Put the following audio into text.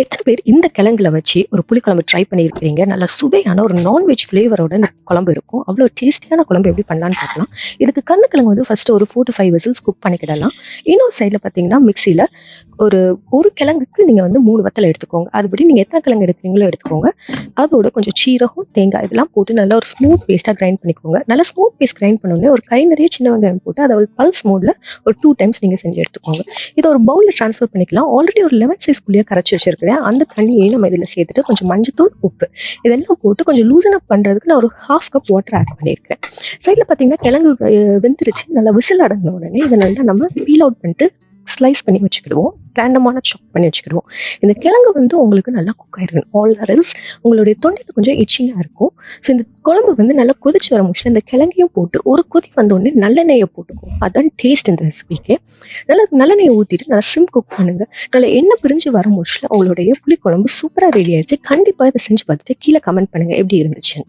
எத்தனை பேர் இந்த கிழங்குல வச்சு ஒரு புளிக்குழம்பு ட்ரை பண்ணியிருக்கிறீங்க? நல்லா சுவையான ஒரு நான்வெஜ் ஃப்ளேவரோட இந்த குழம்பு இருக்கும். அவ்வளோ டேஸ்டியான குழம்பு எப்படி பண்ணலான்னு பார்க்கலாம். இதுக்கு கருணக்கிழங்கு வந்து ஃபர்ஸ்ட் ஒரு 4 to 5 விசில்ஸ் குக் பண்ணிக்கிடலாம். இன்னொரு சைடில் பார்த்தீங்கன்னா மிக்சியில் ஒரு ஒரு கிழங்குக்கு நீங்கள் வந்து 3 வத்தலை எடுத்துக்கோங்க. அதுபடி நீங்கள் எத்தனை கிழங்கு எடுக்கிறீங்களோ எடுத்துக்கோங்க. அதோட கொஞ்சம் சீரகம், தேங்காய் இதெல்லாம் போட்டு நல்லா ஒரு ஸ்மூத் பேஸ்ட்டாக கிரைண்ட் பண்ணிக்கோங்க. நல்லா ஸ்மூத் பேஸ்ட் கிரைண்ட் பண்ணோடனே ஒரு கை நிறைய சின்ன வெங்காயம் போட்டு அதை ஒரு பல்ஸ் மோடில் ஒரு 2 டைம்ஸ் நீங்கள் செஞ்சு எடுத்துக்கோங்க. இதை ஒரு பவுலில் ட்ரான்ஸ்ஃபர் பண்ணிக்கலாம். ஆல்ரெடி ஒரு லெமன் சைஸ் புளியாக கரைச்சி வச்சிருக்கிறேன். அந்த தண்ணியை நம்ம இதில் சேர்த்துட்டு கொஞ்சம் மஞ்சத்தூள், உப்பு இதெல்லாம் போட்டு கொஞ்சம் லூசன் அப் பண்ணுறதுக்கு நான் ஒரு 1/2 கப் வாட்டர் ஆட் பண்ணியிருக்கேன். சைடில் பார்த்தீங்கன்னா கிழங்கு வெந்துருச்சு. நல்லா விசில் அடங்கின உடனே இதை நல்லா நம்ம பீல் அவுட் பண்ணிட்டு ஸ்லைஸ் பண்ணி வச்சுக்கிடுவோம். ரேண்டமான சாப் பண்ணி வச்சுக்கிடுவோம். இந்த கிழங்கு வந்து உங்களுக்கு நல்லா குக் ஆயிடும். ஆல் அரல்ஸ் உங்களுடைய தொண்டைக்கு கொஞ்சம் இச்சிங்காக இருக்கும். ஸோ இந்த குழம்பு வந்து நல்லா கொதிச்சு வர முடியல இந்த கிழங்கையும் போட்டு ஒரு கொதி வந்தோடனே நல்லெண்ணெயை போட்டுக்கும். அதான் டேஸ்ட் இந்த ரெசிபிக்கு. நல்லா நல்லெண்ணெயை ஊற்றிட்டு நல்லா சிம் குக் பண்ணுங்க. நல்லா எண்ணெய் பிரிஞ்சு வர முடியல உங்களுடைய புளிக்குழம்பு சூப்பராக ரெடி ஆயிடுச்சு. கண்டிப்பாக இதை செஞ்சு பார்த்துட்டு கீழே கமெண்ட் பண்ணுங்க எப்படி இருந்துச்சுன்னு.